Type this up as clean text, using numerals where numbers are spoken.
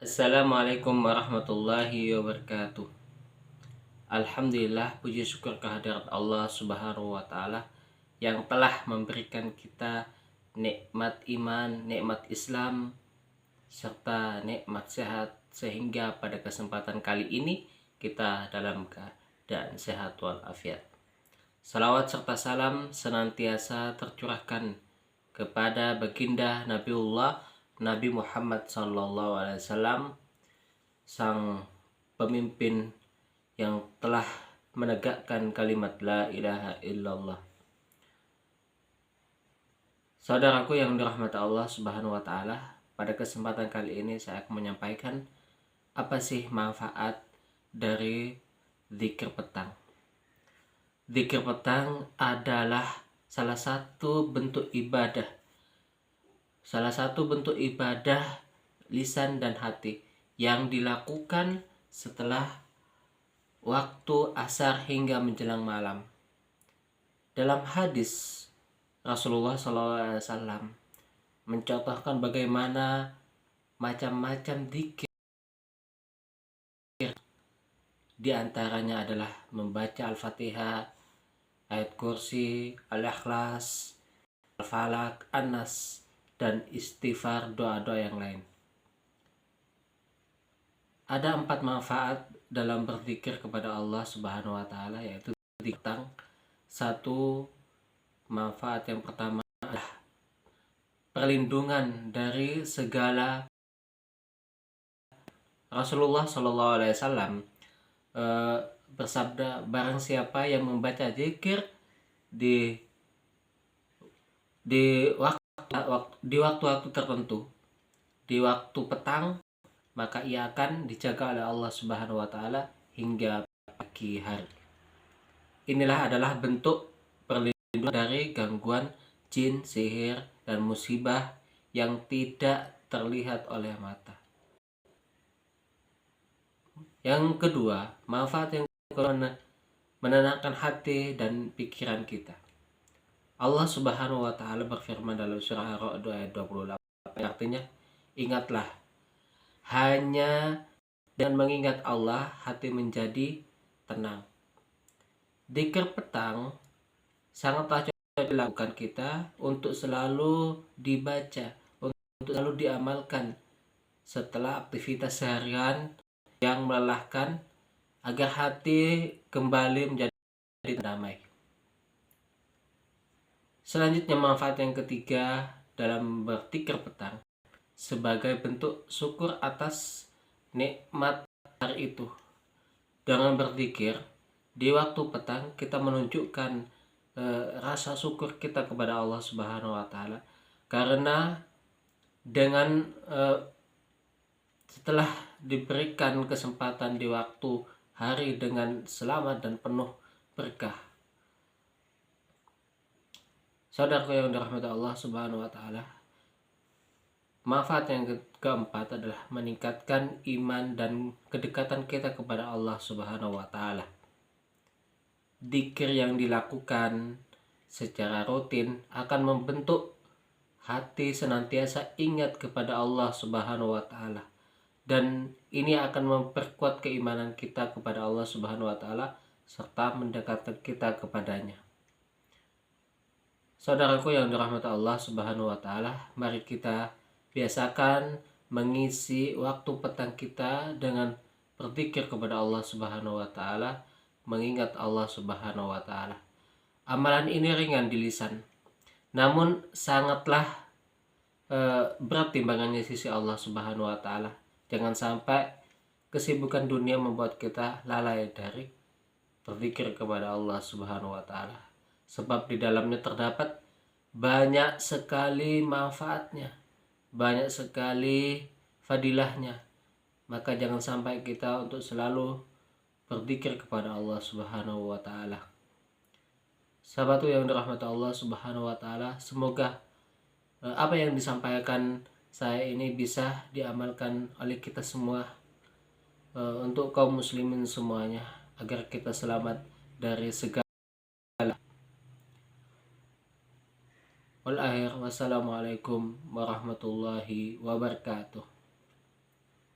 Assalamualaikum warahmatullahi wabarakatuh. Alhamdulillah, puji syukur kehadirat Allah Subhanahu wa Ta'ala yang telah memberikan kita nikmat iman, nikmat Islam, serta nikmat sehat, sehingga pada kesempatan kali ini kita dalam keadaan sehat walafiat. Salawat serta salam senantiasa tercurahkan kepada baginda Nabiullah Nabi Muhammad SAW, sang pemimpin yang telah menegakkan kalimat la ilaha illallah. Saudaraku yang dirahmati Allah Subhanahu wa Ta'ala, pada kesempatan kali ini saya akan menyampaikan apa sih manfaat dari zikir petang. Zikir petang adalah salah satu bentuk ibadah lisan dan hati yang dilakukan setelah waktu asar hingga menjelang malam. Dalam hadis, Rasulullah SAW mencontohkan bagaimana macam-macam zikir. Di antaranya adalah membaca Al-Fatihah, ayat kursi, Al-Ikhlas, Al-Falak, An-Nas, dan istighfar, doa-doa yang lain. Ada 4 manfaat dalam berzikir kepada Allah Subhanahu wa Ta'ala, yaitu zikir. Satu manfaat yang pertama adalah perlindungan dari segala. Rasulullah SAW bersabda, barang siapa yang membaca zikir di waktu-waktu tertentu, di waktu petang, maka ia akan dijaga oleh Allah Subhanahu wa Ta'ala hingga pagi hari. Inilah adalah bentuk perlindungan dari gangguan jin, sihir, dan musibah yang tidak terlihat oleh mata. Yang kedua, manfaat yang kedua, menenangkan hati dan pikiran kita. Allah Subhanahu wa Ta'ala berfirman dalam surah Ar-Ra'd ayat 28, artinya, ingatlah, hanya dengan mengingat Allah hati menjadi tenang. Zikir petang sangatlah cocok dilakukan kita untuk selalu dibaca, untuk selalu diamalkan setelah aktivitas seharian yang melelahkan, agar hati kembali menjadi damai. Selanjutnya, manfaat yang ketiga dalam berzikir petang sebagai bentuk syukur atas nikmat hari itu. Dengan berzikir di waktu petang, kita menunjukkan rasa syukur kita kepada Allah Subhanahu wa Ta'ala, karena dengan setelah diberikan kesempatan di waktu hari dengan selamat dan penuh berkah. Saudaraku yang dirahmati Allah Subhanahu wa Ta'ala, manfaat yang keempat adalah meningkatkan iman dan kedekatan kita kepada Allah Subhanahu wa Ta'ala. Zikir yang dilakukan secara rutin akan membentuk hati senantiasa ingat kepada Allah Subhanahu wa Ta'ala, dan ini akan memperkuat keimanan kita kepada Allah Subhanahu wa Ta'ala serta mendekatkan kita kepadanya. Saudaraku yang dirahmati Allah Subhanahu wa Ta'ala, mari kita biasakan mengisi waktu petang kita dengan berzikir kepada Allah Subhanahu wa Ta'ala, mengingat Allah Subhanahu wa Ta'ala. Amalan ini ringan di lisan, namun sangatlah berat timbangannya sisi Allah Subhanahu wa Ta'ala. Jangan sampai kesibukan dunia membuat kita lalai dari berzikir kepada Allah Subhanahu wa Ta'ala, sebab di dalamnya terdapat banyak sekali manfaatnya, banyak sekali fadilahnya. Maka jangan sampai kita untuk selalu berzikir kepada Allah Subhanahu wa Ta'ala. Sahabatku yang dirahmati Allah Subhanahu wa Ta'ala, semoga apa yang disampaikan saya ini bisa diamalkan oleh kita semua, untuk kaum muslimin semuanya, agar kita selamat dari segala. Wassalamualaikum warahmatullahi wabarakatuh.